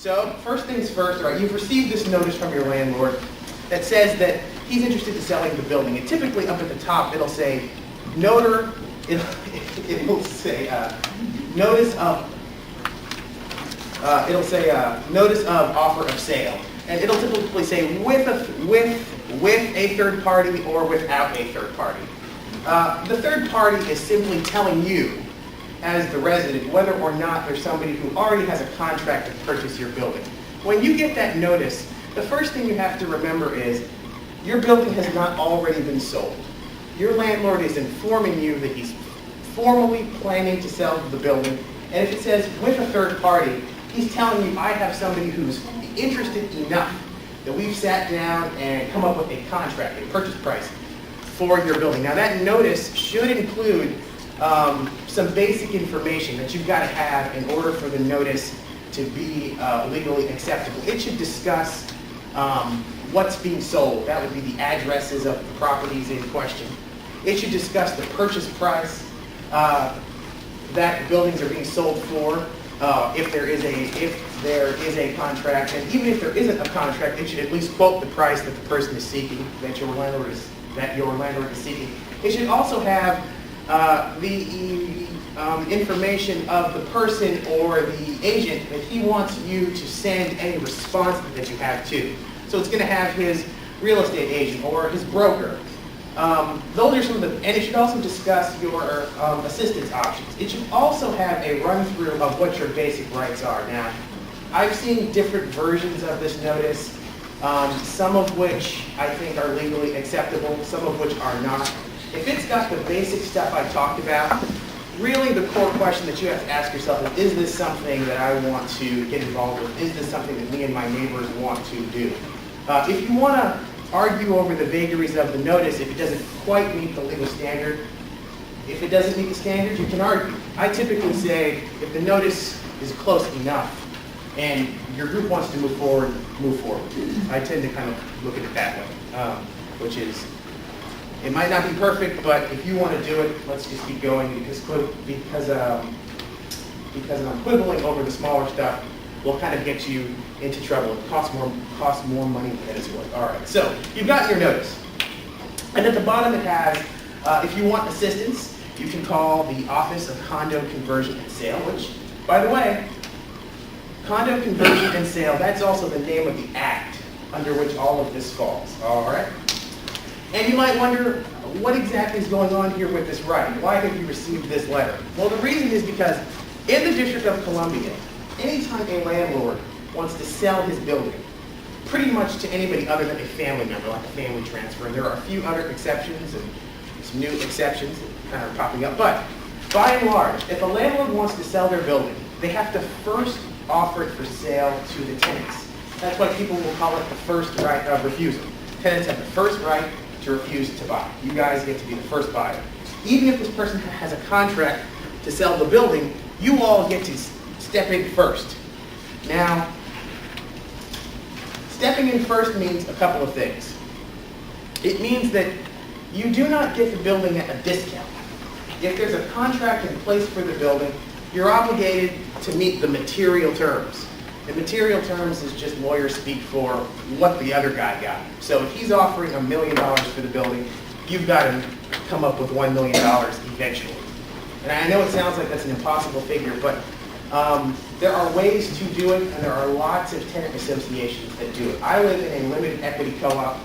So first things first, all right, you've received this notice from your landlord that says that he's interested in selling the building. And typically up at the top, it'll say, it'll say notice of offer of sale. And it'll typically say with a third party or without a third party. The third party is simply telling you, as the resident, whether or not there's somebody who already has a contract to purchase your building. When you get that notice, the first thing you have to remember is your building has not already been sold. Your landlord is informing you that he's formally planning to sell the building, and if it says with a third party, he's telling you, I have somebody who's interested enough that we've sat down and come up with a contract, a purchase price for your building. Now that notice should include some basic information that you've got to have in order for the notice to be legally acceptable. It should discuss what's being sold. That would be the addresses of the properties in question. It should discuss the purchase price that the buildings are being sold for, if there is a contract, and even if there isn't a contract, it should at least quote the price that the person is seeking, that your landlord is seeking. It should also have the information of the person or the agent that he wants you to send any response that you have to. So it's going to have his real estate agent or his broker. Those are some of the, and it should also discuss your assistance options. It should also have a run-through of what your basic rights are. Now, I've seen different versions of this notice, some of which I think are legally acceptable, some of which are not. If it's got the basic stuff I talked about, really the core question that you have to ask yourself is this something that I want to get involved with? Is this something that me and my neighbors want to do? If you want to argue over the vagaries of the notice, if it doesn't quite meet the legal standard, if it doesn't meet the standard, you can argue. I typically say if the notice is close enough and your group wants to move forward, move forward. I tend to kind of look at it that way, which is, it might not be perfect, but if you want to do it, let's just keep going because I'm quibbling over the smaller stuff will kind of get you into trouble. It costs more money than it's worth. All right, so you've got your notice. And at the bottom it has, if you want assistance, you can call the Office of Condo Conversion and Sale, which, by the way, Condo Conversion and Sale, that's also the name of the act under which all of this falls. All right? And you might wonder, what exactly is going on here with this writing? Why have you received this letter? Well, the reason is because in the District of Columbia, anytime a landlord wants to sell his building, pretty much to anybody other than a family member, like a family transfer, and there are a few other exceptions and some new exceptions that kind of are popping up, but by and large, if a landlord wants to sell their building, they have to first offer it for sale to the tenants. That's why people will call it the first right of refusal. Tenants have the first right to refuse to buy. You guys get to be the first buyer. Even if this person has a contract to sell the building, you all get to step in first. Now, stepping in first means a couple of things. It means that you do not get the building at a discount. If there's a contract in place for the building, you're obligated to meet the material terms. The material terms is just lawyer speak for what the other guy got. So if he's offering $1 million for the building, you've got to come up with $1 million eventually. And I know it sounds like that's an impossible figure, but there are ways to do it, and there are lots of tenant associations that do it. I live in a limited equity co-op.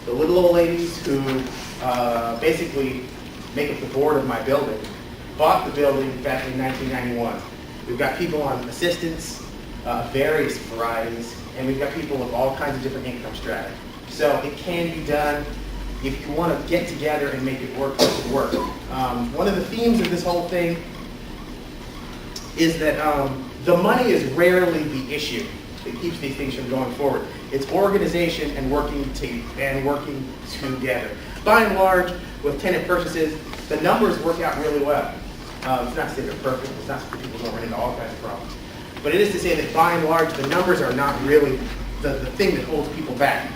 The little old ladies who basically make up the board of my building bought the building back in 1991. We've got people on assistance, various varieties, and we've got people of all kinds of different income strata. So it can be done. If you want to get together and make it work, it should work. One of the themes of this whole thing is that the money is rarely the issue that keeps these things from going forward. It's organization and working together. By and large, with tenant purchases, the numbers work out really well. It's not to say they're perfect. It's not that people don't run into all kinds of problems. But it is to say that by and large, the numbers are not really the thing that holds people back.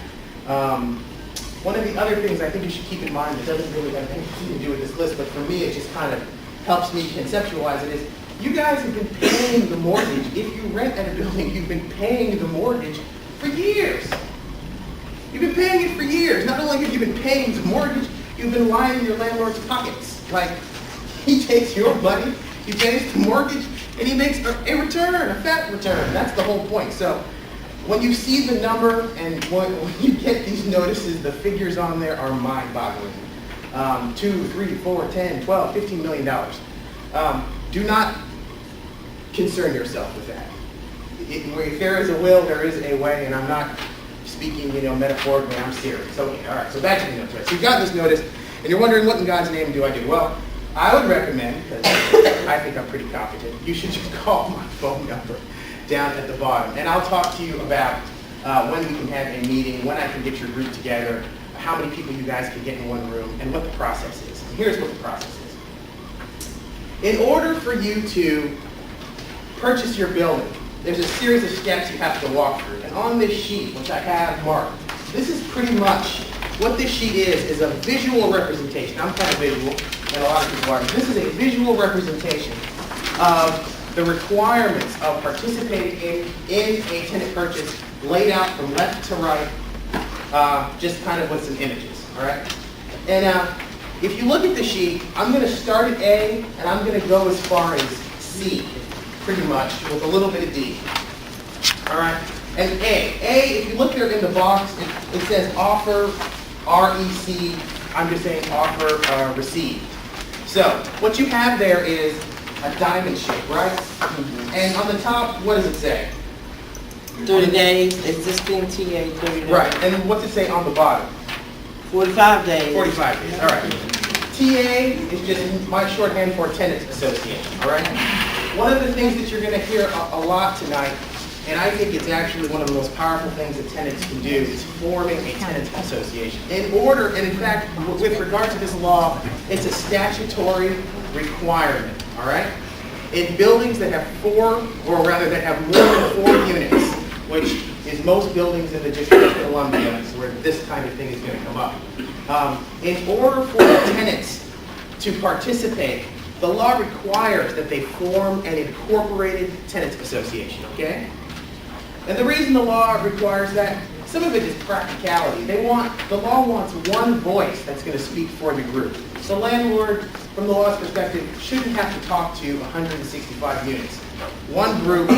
One of the other things I think you should keep in mind that doesn't really have anything to do with this list, but for me it just kind of helps me conceptualize it, is You guys have been paying the mortgage. If you rent at a building, you've been paying the mortgage for years. You've been paying it for years. Not only have you been paying the mortgage, you've been lining your landlord's pockets. Like, he takes your money, he pays the mortgage, and he makes a return, a fat return. That's the whole point. So when you see the number and when you get these notices, the figures on there are mind-boggling. 2, 3, 4, 10, 12, $15 million. Do not concern yourself with that. If there is a will, there is a way, and I'm not speaking, metaphorically, I'm serious. Okay, all right, so back to the notice. Right? So you've got this notice, and you're wondering, what in God's name do I do? Well, I would recommend, because I think I'm pretty competent, you should just call my phone number down at the bottom, and I'll talk to you about when we can have a meeting, when I can get your group together, how many people you guys can get in one room, and what the process is. And here's what the process is. In order for you to purchase your building, there's a series of steps you have to walk through. And on this sheet, which I have marked, this is pretty much what this sheet is a visual representation. I'm kind of visual, and a lot of people are. This is a visual representation of the requirements of participating in a tenant purchase, laid out from left to right, just kind of with some images, all right? And if you look at the sheet, I'm going to start at A, and I'm going to go as far as C, pretty much, with a little bit of D. All right? And A, if you look there in the box, it says offer, REC, I'm just saying offer received. So what you have there is a diamond shape, right? And on the top, what does it say? 30 days, existing TA, 30 days. Right, and what's it say on the bottom? 45 days. 45 days, all right. TA is just my shorthand for Tenants Association, all right? One of the things that you're going to hear a lot tonight, and I think it's actually one of the most powerful things that tenants can do, is forming a tenants association. In order, and in fact, with regard to this law, it's a statutory requirement, all right? In buildings that have that have more than 4 units, which is most buildings in the District of Columbia, where this kind of thing is going to come up. In order for the tenants to participate, the law requires that they form an incorporated tenants association, okay? And the reason the law requires that, some of it is practicality. The law wants one voice that's going to speak for the group. The landlord, from the law's perspective, shouldn't have to talk to 165 units. One group,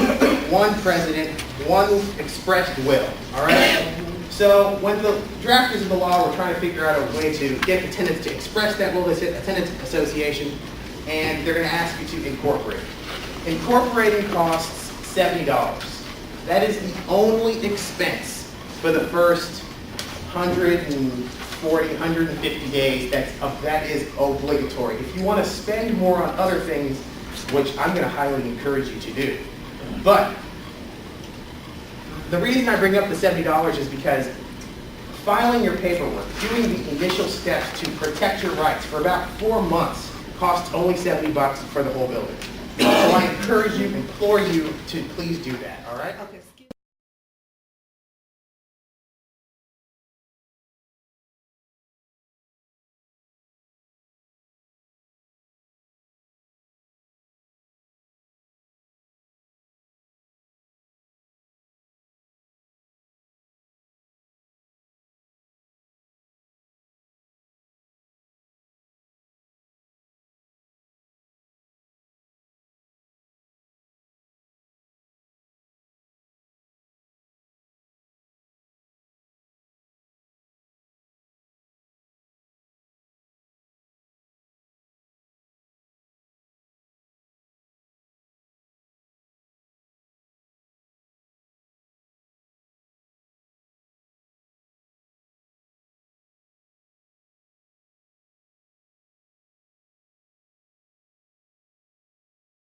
one president, one expressed will, all right? So when the drafters of the law were trying to figure out a way to get the tenants to express that will, they said a tenants association, and they're going to ask you to incorporate. Incorporating costs $70. That is the only expense for the first 140, 150 days that is obligatory. If you want to spend more on other things, which I'm going to highly encourage you to do. But the reason I bring up the $70 is because filing your paperwork, doing the initial steps to protect your rights for about 4 months costs only $70 for the whole building. So I encourage you, implore you to please do that, all right? Okay.